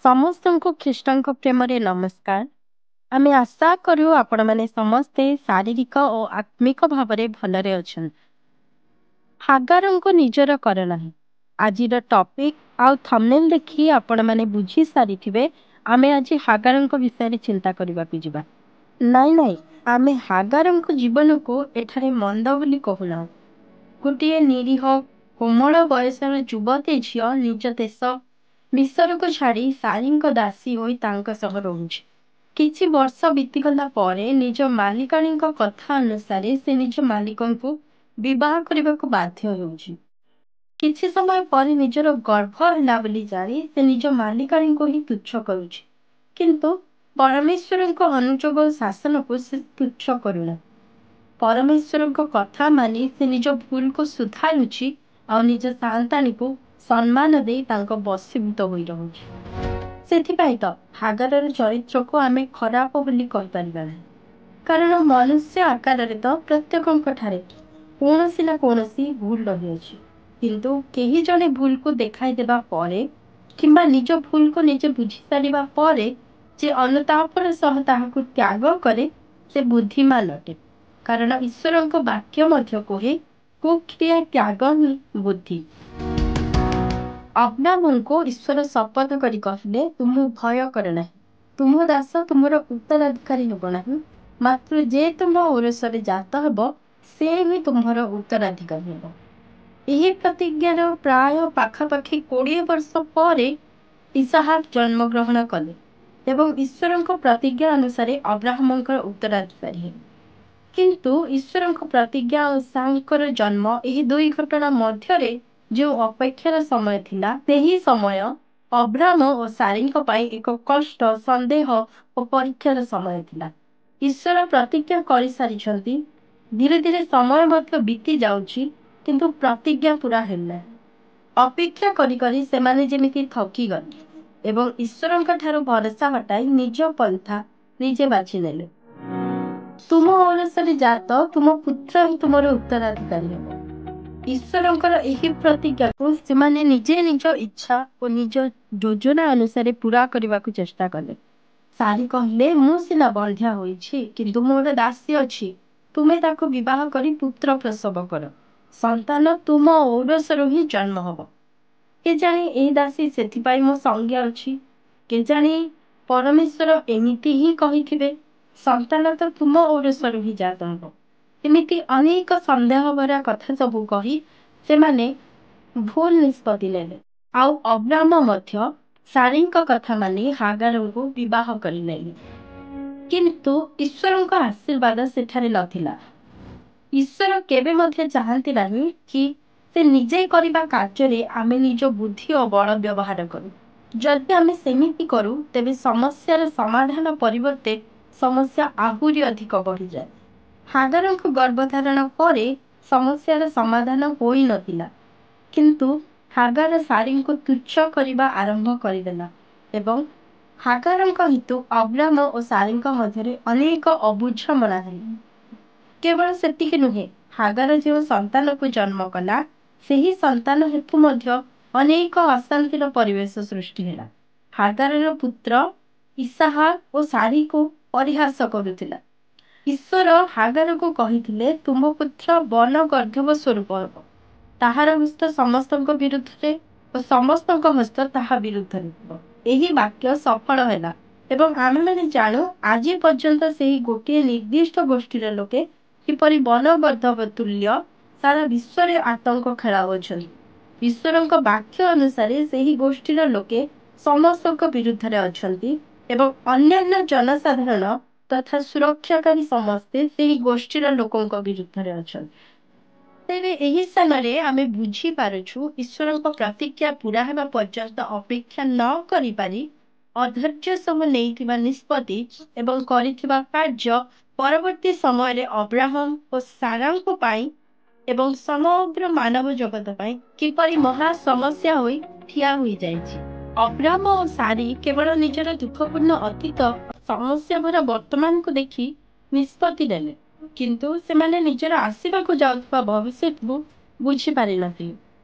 ସମସ୍ତଙ୍କୁ ଖ୍ରୀଷ୍ଟଙ୍କ ପ୍ରେମରେ ନମସ୍କାର। ଆମେ ଆଶା କରୁ ଆପଣମାନେ ସମସ୍ତେ ଶାରୀରିକ ଓ ଆତ୍ମିକ ଭାବରେ ଭଲରେ ଅଛନ୍ତି। ହାଗାରଙ୍କୁ ନିଜର କର ନାହିଁ। ଆଜିର ଟପିକ ଆଉ ଥମ୍ବନେଲ ଦେଖି ଆପଣମାନେ ବୁଝି ସାରିଥିବେ ଆମେ ଆଜି ହାଗାରଙ୍କ ବିଷୟରେ ଚିନ୍ତା କରିବାକୁ ଯିବା। ନାଇଁ, ଆମେ ହାଗାରଙ୍କ ଜୀବନକୁ ଏଠାରେ ମନ୍ଦ ବୋଲି କହୁନାହୁଁ। ଗୋଟିଏ ନିରୀହ କୋମଳ ବୟସର ଯୁବତୀ ଝିଅ ନିଜ ଦେଶ ମିଶରକୁ ଛାଡ଼ି ଶାରୀଙ୍କ ଦାସୀ ହୋଇ ତାଙ୍କ ସହ ରହୁଛି। କିଛି ବର୍ଷ ବିତିଗଲା ପରେ ନିଜ ମାଲିକାଣୀଙ୍କ କଥା ଅନୁସାରେ ସେ ନିଜ ମାଲିକଙ୍କୁ ବିବାହ କରିବାକୁ ବାଧ୍ୟ ହେଉଛି। କିଛି ସମୟ ପରେ ନିଜର ଗର୍ଭ ହେଲା ବୋଲି ଜାଣି ସେ ନିଜ ମାଲିକାଣୀଙ୍କୁ ହିଁ ତୁଚ୍ଛ କରୁଛି। କିନ୍ତୁ ପରମେଶ୍ୱରଙ୍କ ଅନୁଯୋଗ ଓ ଶାସନକୁ ସେ ତୁଚ୍ଛ କରୁନାହିଁ। ପରମେଶ୍ୱରଙ୍କ କଥା ମାନି ସେ ନିଜ ଭୁଲକୁ ସୁଧାରୁଛି ଆଉ ନିଜ ସନ୍ତାନୀକୁ ସମ୍ମାନ ଦେଇ ତାଙ୍କ ବଶୀଭୂତ ହୋଇ ରହୁଛି। ସେଥିପାଇଁ ତ ହାଗାରର ଚରିତ୍ରକୁ ଆମେ ଖରାପ ବୋଲି କହିପାରିବା ନାହିଁ। କାରଣ ମନୁଷ୍ୟ ଆକାରରେ ତ ପ୍ରତ୍ୟେକଙ୍କ ଠାରେ କୌଣସି ନା କୌଣସି ଭୁଲ ରହିଅଛି। କିନ୍ତୁ କେହି ଜଣେ ଭୁଲକୁ ଦେଖାଇ ଦେବା ପରେ କିମ୍ବା ନିଜ ଭୁଲକୁ ନିଜେ ବୁଝି ସାରିବା ପରେ ଯେ ଅନୁତାପର ସହ ତାହାକୁ ତ୍ୟାଗ କରେ ସେ ବୁଦ୍ଧିମାନ ଅଟେ। କାରଣ ଈଶ୍ୱରଙ୍କ ବାକ୍ୟ ମଧ୍ୟ କୁହେ କୁକ୍ରିୟା ତ୍ୟାଗ ହିଁ ବୁଦ୍ଧି। ଅବ୍ରାମଙ୍କୁ ଈଶ୍ୱର ଶପଥ କରି କହିଲେ ତୁମକୁ ଭୟ କର ନାହିଁ। ତୁମ ଦାସ ତୁମର ଉତ୍ତରାଧିକାରୀ ହେବ ନାହିଁ, ମାତ୍ର ଯେ ତୁମ ଔରସରେ ଜାତ ହେବ ସେ ହିଁ ତୁମର ଉତ୍ତରାଧିକାରୀ ହେବ। ଏହି ପ୍ରତିଜ୍ଞାର ପ୍ରାୟ ପାଖାପାଖି 20 ବର୍ଷ ପରେ ଇସାହାକ ଜନ୍ମଗ୍ରହଣ କଲେ ଏବଂ ଈଶ୍ୱରଙ୍କ ପ୍ରତିଜ୍ଞା ଅନୁସାରେ ଅବ୍ରାହମଙ୍କର ଉତ୍ତରାଧିକାରୀ ହେଲେ। କିନ୍ତୁ ଈଶ୍ୱରଙ୍କ ପ୍ରତିଜ୍ଞା ଓ ଇସାହାକଙ୍କର ଜନ୍ମ ଏହି ଦୁଇ ଘଟଣା ମଧ୍ୟରେ ଯେଉଁ ଅପେକ୍ଷାର ସମୟ ଥିଲା ସେହି ସମୟ ଅବ୍ରାମ ଓ ଶାରୀଙ୍କ ପାଇଁ ଏକ କଷ୍ଟ, ସନ୍ଦେହ ଓ ପରୀକ୍ଷାର ସମୟ ଥିଲା। ଈଶ୍ୱର ପ୍ରତିଜ୍ଞା କରିସାରିଛନ୍ତି, ଧୀରେ ଧୀରେ ସମୟ ମଧ୍ୟ ବିତି ଯାଉଛି, କିନ୍ତୁ ପ୍ରତିଜ୍ଞା ପୁରା ହେଲେ ଅପେକ୍ଷା କରି କରି ସେମାନେ ଯେମିତି ଥକିଗଲେ ଏବଂ ଈଶ୍ୱରଙ୍କ ଠାରୁ ଭରସା ହଟାଇ ନିଜ ପନ୍ଥା ନିଜେ ବାଛି ନେଲେ। ତୁମ ଔରସରେ ଜାତ ତୁମ ପୁତ୍ର ହିଁ ତୁମର ଉତ୍ତରାଧିକାରୀ ହେବ। ଈଶ୍ୱରଙ୍କର ଏହି ପ୍ରତିଜ୍ଞାକୁ ସେମାନେ ନିଜେ ନିଜ ଇଚ୍ଛା ଓ ନିଜ ଯୋଜନା ଅନୁସାରେ ପୁରା କରିବାକୁ ଚେଷ୍ଟା କଲେ। ଶାରୀ କହିଲେ ମୁଁ ସିନା ବନ୍ଧ୍ୟା ହୋଇଛି, କିନ୍ତୁ ମୋର ଦାସୀ ଅଛି। ତୁମେ ତାକୁ ବିବାହ କରି ପୁତ୍ର ପ୍ରସବ କର। ସନ୍ତାନ ତୁମ ଔରସରୁ ହିଁ ଜନ୍ମ ହେବ। କେଜାଣି ଏହି ଦାସୀ ସେଥିପାଇଁ ମୋ ସଙ୍ଗେ ଅଛି। କେଜାଣି ପରମେଶ୍ୱର ଏମିତି ହିଁ କହିଥିବେ, ସନ୍ତାନ ତ ତୁମ ଔରସରୁ ହିଁ ଜାତ ହେବ। ଏମିତି ଅନେକ ସନ୍ଦେହ ଭରା କଥା ସବୁ କହି ସେମାନେ ଭୁଲ ନିଷ୍ପତ୍ତି ନେଲେ। ଆଉ ଅବ୍ରାମ ମଧ୍ୟ ଶାରୀଙ୍କ କଥା ମାନି ହାଗାରଙ୍କୁ ବିବାହ କରିନେଲେ। କିନ୍ତୁ ଈଶ୍ୱରଙ୍କ ଆଶୀର୍ବାଦ ସେଠାରେ ନଥିଲା। ଈଶ୍ୱର କେବେ ମଧ୍ୟ ଚାହାନ୍ତି ନାହିଁ କି ସେ ନିଜେ କରିବା କାର୍ଯ୍ୟରେ ଆମେ ନିଜ ବୁଦ୍ଧି ଓ ବଳ ବ୍ୟବହାର କରୁ। ଯଦି ଆମେ ସେମିତି କରୁ ତେବେ ସମସ୍ୟାର ସମାଧାନ ପରିବର୍ତ୍ତେ ସମସ୍ୟା ଆହୁରି ଅଧିକ ବଢ଼ିଯାଏ। ହାଗାରଙ୍କ ଗର୍ଭଧାରଣ ପରେ ସମସ୍ୟାର ସମାଧାନ ହୋଇନଥିଲା, କିନ୍ତୁ ହାଗାର ଶାରୀଙ୍କୁ ତୁଚ୍ଛ କରିବା ଆରମ୍ଭ କରିଦେଲା ଏବଂ ହାଗାରଙ୍କ ହେତୁ ଅବ୍ରାମ ଓ ଶାରୀଙ୍କ ମଧ୍ୟରେ ଅନେକ ଅବୁଝାମଣା ହେଲା। କେବଳ ସେତିକି ନୁହେଁ, ହାଗାର ଯେଉଁ ସନ୍ତାନକୁ ଜନ୍ମ କଲା ସେହି ସନ୍ତାନ ହେତୁ ମଧ୍ୟ ଅନେକ ଅଶାନ୍ତିର ପରିବେଶ ସୃଷ୍ଟି ହେଲା। ହାଗାରର ପୁତ୍ର ଇସାହାକ ଓ ଶାରୀକୁ ପରିହାସ କରୁଥିଲା। ଈଶ୍ୱର ହାଗାରକୁ କହିଥିଲେ ତୁମ ପୁତ୍ର ବନ ଗର୍ଦ୍ଧବ ସ୍ୱରୂପ ହେବ। ତାହାର ହସ୍ତ ସମସ୍ତଙ୍କ ବିରୁଦ୍ଧରେ ଓ ସମସ୍ତଙ୍କ ହସ୍ତ ତାହା ବିରୁଦ୍ଧରେ ହେବ। ଏହି ବାକ୍ୟ ସଫଳ ହେଲା ଏବଂ ଆମେମାନେ ଜାଣୁ ଆଜି ପର୍ଯ୍ୟନ୍ତ ସେହି ଗୋଟିଏ ନିର୍ଦ୍ଦିଷ୍ଟ ଗୋଷ୍ଠୀର ଲୋକେ କିପରି ବନ ଗର୍ଦ୍ଧବ ତୁଲ୍ୟ ସାରା ବିଶ୍ୱରେ ଆତଙ୍କ ଖେଳାଉଅଛନ୍ତି। ଈଶ୍ୱରଙ୍କ ବାକ୍ୟ ଅନୁସାରେ ସେହି ଗୋଷ୍ଠୀର ଲୋକେ ସମସ୍ତଙ୍କ ବିରୁଦ୍ଧରେ ଅଛନ୍ତି ଏବଂ ଅନ୍ୟାନ୍ୟ ଜନସାଧାରଣ ତଥା ସୁରକ୍ଷାକାରୀ ସମସ୍ତେ ସେହି ଗୋଷ୍ଠୀର ଲୋକଙ୍କ ବିରୁଦ୍ଧରେ ଅଛନ୍ତି। ତେବେ ଏହି ସ୍ଥାନରେ ଆମେ ବୁଝିପାରୁଛୁ ଈଶ୍ୱରଙ୍କ ପ୍ରତିଜ୍ଞା ପୁରା ହେବା ପର୍ଯ୍ୟନ୍ତ ଅପେକ୍ଷା ନ କରିପାରି ଅଧୈର୍ଯ୍ୟ ସହ ନେଇଥିବା ନିଷ୍ପତ୍ତି ଏବଂ କରିଥିବା କାର୍ଯ୍ୟ ପରବର୍ତ୍ତୀ ସମୟରେ ଅବ୍ରାହମ ଓ ଶାରାଙ୍କ ପାଇଁ ଏବଂ ସମଗ୍ର ମାନବ ଜଗତ ପାଇଁ କିପରି ମହା ସମସ୍ୟା ହୋଇ ଠିଆ ହୋଇଯାଇଛି। ଅବ୍ରାମ ଓ ଶାରୀ କେବଳ ନିଜର ଦୁଃଖପୂର୍ଣ୍ଣ ଅତୀତ ସମସ୍ୟା ଭରା ବର୍ତ୍ତମାନକୁ ଦେଖି ନିଷ୍ପତ୍ତି ନେଲେ, କିନ୍ତୁ ସେମାନେ ନିଜର ଆସିବାକୁ ଯାଉଥିବା ଭବିଷ୍ୟତକୁ ବୁଝିପାରିନଥିଲେ।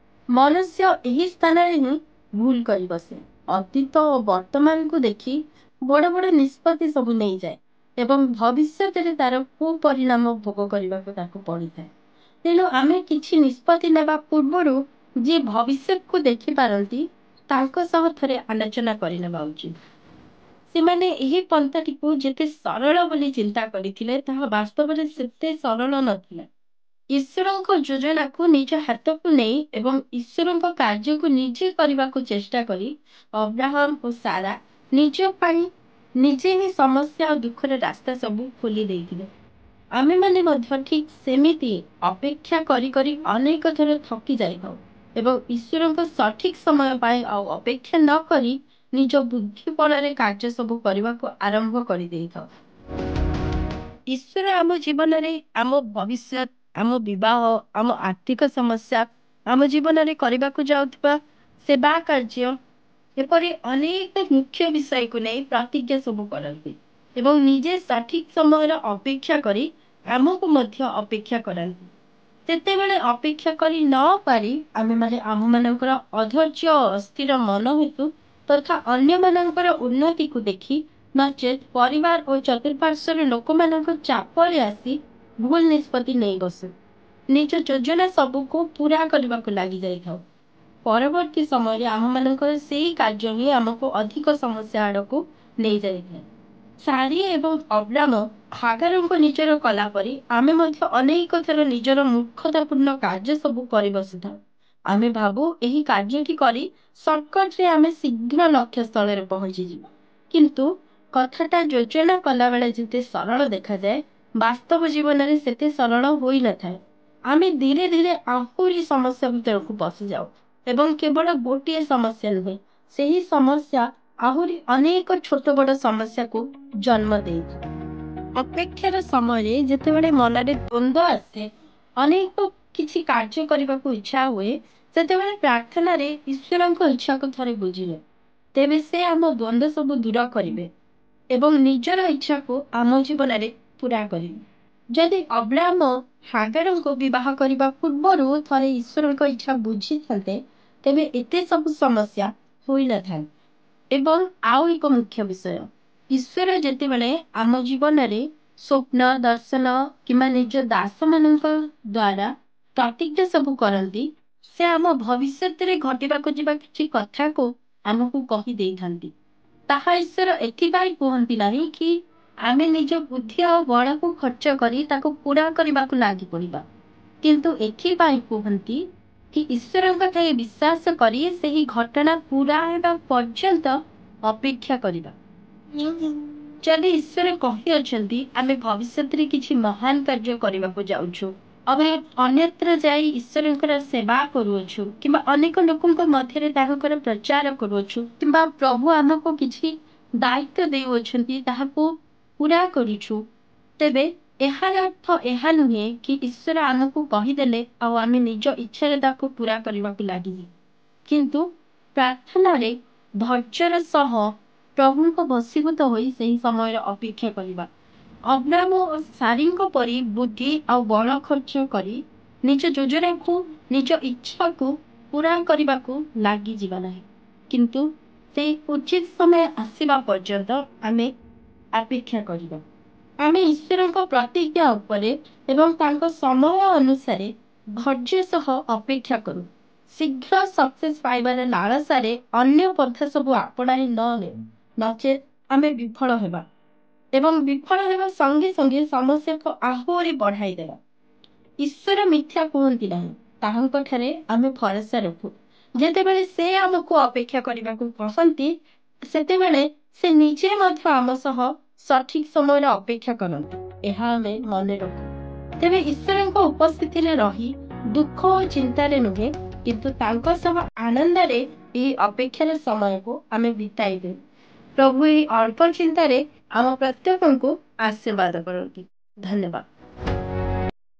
ମନୁଷ୍ୟ ଏହି ସ୍ଥାନରେ ହିଁ ଭୁଲ କରି ବସେ। ଅତୀତ ଓ ବର୍ତ୍ତମାନକୁ ଦେଖି ବଡ଼ ବଡ଼ ନିଷ୍ପତ୍ତି ସବୁ ନେଇଯାଏ ଏବଂ ଭବିଷ୍ୟତରେ ତାର କୁପରିଣାମ ଭୋଗ କରିବାକୁ ତାକୁ ପଡ଼ିଥାଏ। ତେଣୁ ଆମେ କିଛି ନିଷ୍ପତ୍ତି ନେବା ପୂର୍ବରୁ ଯିଏ ଭବିଷ୍ୟତକୁ ଦେଖିପାରନ୍ତି ତାଙ୍କ ସହ ଥରେ ଆଲୋଚନା କରିନେବା ଉଚିତ। ସେମାନେ ଏହି ପନ୍ଥାଟିକୁ ଯେତେ ସରଳ ବୋଲି ଚିନ୍ତା କରିଥିଲେ ତାହା ବାସ୍ତବରେ ସେତେ ସରଳ ନଥିଲା। ଈଶ୍ୱରଙ୍କ ଯୋଜନାକୁ ନିଜ ହାତକୁ ନେଇ ଏବଂ ଈଶ୍ୱରଙ୍କ କାର୍ଯ୍ୟକୁ ନିଜେ କରିବାକୁ ଚେଷ୍ଟା କରି ଅବ୍ରାହମ ଓ ସାରା ନିଜ ପାଇଁ ନିଜେ ହିଁ ସମସ୍ୟା ଓ ଦୁଃଖର ରାସ୍ତା ସବୁ ଖୋଲି ଦେଇଥିଲେ। ଆମେମାନେ ମଧ୍ୟ ଠିକ୍ ସେମିତି ଅପେକ୍ଷା କରି କରି ଅନେକ ଥର ଥକି ଯାଇଥାଉ ଏବଂ ଈଶ୍ୱରଙ୍କ ସଠିକ୍ ସମୟ ପାଇଁ ଆଉ ଅପେକ୍ଷା ନ କରି ନିଜ ବୁଦ୍ଧି ବଳରେ କାର୍ଯ୍ୟ ସବୁ କରିବାକୁ ଆରମ୍ଭ କରିଦେଇଥାଉ। ଈଶ୍ୱର ଆମ ଜୀବନରେ ଆମ ଭବିଷ୍ୟତ, ଆମ ବିବାହ, ଆମ ଆର୍ଥିକ ସମସ୍ୟା, ଆମ ଜୀବନରେ କରିବାକୁ ଯାଉଥିବା ସେବା କାର୍ଯ୍ୟ, ଏପରି ଅନେକ ମୁଖ୍ୟ ବିଷୟକୁ ନେଇ ପ୍ରତିଜ୍ଞା ସବୁ କରନ୍ତି ଏବଂ ନିଜେ ସଠିକ୍ ସମୟର ଅପେକ୍ଷା କରି ଆମକୁ ମଧ୍ୟ ଅପେକ୍ଷା କରାନ୍ତି। ସେତେବେଳେ ଅପେକ୍ଷା କରି ନ ପାରି ଆମେମାନେ ଆମମାନଙ୍କର ଅଧୈର୍ଯ୍ୟ ଓ ଅସ୍ଥିର ମନ ହେତୁ ତଥା ଅନ୍ୟମାନଙ୍କର ଉନ୍ନତିକୁ ଦେଖି ନଚେତ୍ ପରିବାର ଓ ଚତୁଃପାର୍ଶ୍ୱର ଲୋକମାନଙ୍କ ଚାପରେ ଆସି ଭୁଲ ନିଷ୍ପତ୍ତି ନେଇ ବସୁ। ନିଜ ଯୋଜନା ସବୁକୁ ପୁରା କରିବାକୁ ଲାଗି ଯାଇଥାଉ। ପରବର୍ତ୍ତୀ ସମୟରେ ଆମମାନଙ୍କର ସେହି କାର୍ଯ୍ୟ ହିଁ ଆମକୁ ଅଧିକ ସମସ୍ୟା ଆଡ଼କୁ ନେଇଯାଇଥାଏ। ସାରି ଏବଂ ଅବ୍ରାମ ହାଗାରଙ୍କୁ ନିଜର କଲା ପରି ଆମେ ମଧ୍ୟ ଅନେକ ଥର ନିଜର ମୂର୍ଖତାପୂର୍ଣ୍ଣ କାର୍ଯ୍ୟ ସବୁ କରି ବସିଥାଉ। ଆମେ ଭାବୁ ଏହି କାର୍ଯ୍ୟଟି କରି ସର୍ଟକଟ୍‌ରେ ଆମେ ଶୀଘ୍ର ଲକ୍ଷ୍ୟସ୍ଥଳରେ ପହଞ୍ଚିଯିବୁ। କିନ୍ତୁ କଥାଟା ଯୋଜନା କଲାବେଳେ ଯେତେ ସରଳ ଦେଖାଯାଏ, ବାସ୍ତବ ଜୀବନରେ ସେତେ ସରଳ ହୋଇନଥାଏ। ଆମେ ଧୀରେ ଧୀରେ ଆହୁରି ସମସ୍ୟା ଭିତରକୁ ପଶିଯାଉ ଏବଂ କେବଳ ଗୋଟିଏ ସମସ୍ୟା ନୁହେଁ, ସେହି ସମସ୍ୟା ଆହୁରି ଅନେକ ଛୋଟ ବଡ଼ ସମସ୍ୟାକୁ ଜନ୍ମ ଦେଇଥାଏ। ଅପେକ୍ଷାର ସମୟରେ ଯେତେବେଳେ ମନରେ ଦ୍ୱନ୍ଦ୍ୱ ଆସେ, ଅନେକ କିଛି କାର୍ଯ୍ୟ କରିବାକୁ ଇଚ୍ଛା ହୁଏ, ସେତେବେଳେ ପ୍ରାର୍ଥନାରେ ଈଶ୍ୱରଙ୍କ ଇଚ୍ଛାକୁ ଥରେ ବୁଝିଲେ, ତେବେ ସେ ଆମ ଦ୍ୱନ୍ଦ୍ୱ ସବୁ ଦୂର କରିବେ ଏବଂ ନିଜର ଇଚ୍ଛାକୁ ଆମ ଜୀବନରେ ପୂରା କରିବେ। ଯଦି ଅବ୍ରାମ ହାଗାରଙ୍କୁ ବିବାହ କରିବା ପୂର୍ବରୁ ଥରେ ଈଶ୍ୱରଙ୍କ ଇଚ୍ଛା ବୁଝିଥାନ୍ତେ, ତେବେ ଏତେ ସବୁ ସମସ୍ୟା ହୋଇନଥାନ୍ତା। ଏବଂ ଆଉ ଏକ ମୁଖ୍ୟ ବିଷୟ, ଈଶ୍ୱର ଯେତେବେଳେ ଆମ ଜୀବନରେ ସ୍ୱପ୍ନ, ଦର୍ଶନ କିମ୍ବା ନିଜ ଦାସମାନଙ୍କ ଦ୍ୱାରା ପ୍ରତିଜ୍ଞା ସବୁ କରନ୍ତି, ସେ ଆମ ଭବିଷ୍ୟତରେ ଘଟିବାକୁ ଯିବା କିଛି କଥାକୁ ଆମକୁ କହିଦେଇଥାନ୍ତି। ତାହା ଈଶ୍ୱର ଏଥିପାଇଁ କୁହନ୍ତି ନାହିଁ କି ଆମେ ନିଜ ବୁଦ୍ଧି ଆଉ ବଳକୁ ଖର୍ଚ୍ଚ କରି ତାକୁ ପୂରା କରିବାକୁ ଲାଗି ପଡ଼ିବା, କିନ୍ତୁ ଏଥିପାଇଁ କୁହନ୍ତି କି ଈଶ୍ୱରଙ୍କ କଥାରେ ବିଶ୍ୱାସ କରି ସେହି ଘଟଣା ପୂରା ହେବା ପର୍ଯ୍ୟନ୍ତ ଅପେକ୍ଷା କରିବା। ଯଦି ଈଶ୍ୱର କହିଅଛନ୍ତି ଆମେ ଭବିଷ୍ୟତରେ କିଛି ମହାନ କାର୍ଯ୍ୟ କରିବାକୁ ଯାଉଛୁ, ଆମେ ଅନ୍ୟତ୍ର ଯାଇ ଈଶ୍ୱରଙ୍କର ସେବା କରୁଅଛୁ କିମ୍ବା ଅନେକ ଲୋକଙ୍କ ମଧ୍ୟରେ ତାହାଙ୍କର ପ୍ରଚାର କରୁଅଛୁ କିମ୍ବା ପ୍ରଭୁ ଆମକୁ କିଛି ଦାୟିତ୍ୱ ଦେଉଅଛନ୍ତି ତାହାକୁ ପୂରା କରୁଛୁ, ତେବେ ଏହାର ଅର୍ଥ ଏହା ନୁହେଁ କି ଈଶ୍ୱର ଆମକୁ କହିଦେଲେ ଆଉ ଆମେ ନିଜ ଇଚ୍ଛାରେ ତାକୁ ପୂରା କରିବାକୁ ଲାଗିବୁ। କିନ୍ତୁ ପ୍ରାର୍ଥନାରେ ଧୈର୍ଯ୍ୟର ସହ ପ୍ରଭୁଙ୍କ ବଶୀଭୂତ ହୋଇ ସେହି ସମୟରେ ଅପେକ୍ଷା କରିବା। ଅବ୍ରାମ ଓ ସାରୀଙ୍କ ପରି ବୁଦ୍ଧି ଆଉ ବଳ ଖର୍ଚ୍ଚ କରି ନିଜ ଯୋଜନାକୁ, ନିଜ ଇଚ୍ଛାକୁ ପୂରା କରିବାକୁ ଲାଗିଯିବା ନାହିଁ, କିନ୍ତୁ ସେହି ଉଚିତ ସମୟ ଆସିବା ପର୍ଯ୍ୟନ୍ତ ଆମେ ଅପେକ୍ଷା କରିବା। ଆମେ ଈଶ୍ୱରଙ୍କ ପ୍ରତିଜ୍ଞା ଉପରେ ଏବଂ ତାଙ୍କ ସମୟ ଅନୁସାରେ ଧୈର୍ଯ୍ୟ ସହ ଅପେକ୍ଷା କରୁ। ଶୀଘ୍ର ସକ୍ସେସ୍ ପାଇବାର ଲାଳସାରେ ଅନ୍ୟ ପନ୍ଥା ସବୁ ଆପଣାଇ ନ ନେଉ, ନଚେତ୍ ଆମେ ବିଫଳ ହେବା ଏବଂ ବିଫଳ ହେବା ସଙ୍ଗେ ସଙ୍ଗେ ସମସ୍ୟାକୁ ଆହୁରି ବଢ଼ାଇ ଦେବା। ଈଶ୍ୱର ମିଥ୍ୟା କୁହନ୍ତି ନାହିଁ, ତାହାଙ୍କଠାରେ ଆମେ ଭରସା ରଖୁ। ଯେତେବେଳେ ସେ ଆମକୁ ଅପେକ୍ଷା କରିବାକୁ କହନ୍ତି, ସେତେବେଳେ ସେ ନିଜେ ମଧ୍ୟ ଆମ ସହ ସଠିକ୍ ସମୟରେ ଅପେକ୍ଷା କରନ୍ତି, ଏହା ଆମେ ମନେ ରଖୁ। ତେବେ ଈଶ୍ୱରଙ୍କ ଉପସ୍ଥିତିରେ ରହି ଦୁଃଖ ଓ ଚିନ୍ତାରେ ନୁହେଁ, କିନ୍ତୁ ତାଙ୍କ ସହ ଆନନ୍ଦରେ ଏହି ଅପେକ୍ଷାର ସମୟକୁ ଆମେ ବିତାଇ ଦେଉ। ପ୍ରଭୁ ଏହି ଅଳ୍ପ ଚିନ୍ତାରେ ଆମ ପ୍ରତ୍ୟେକଙ୍କୁ ଆଶୀର୍ବାଦ କରନ୍ତୁ। ଧନ୍ୟବାଦ।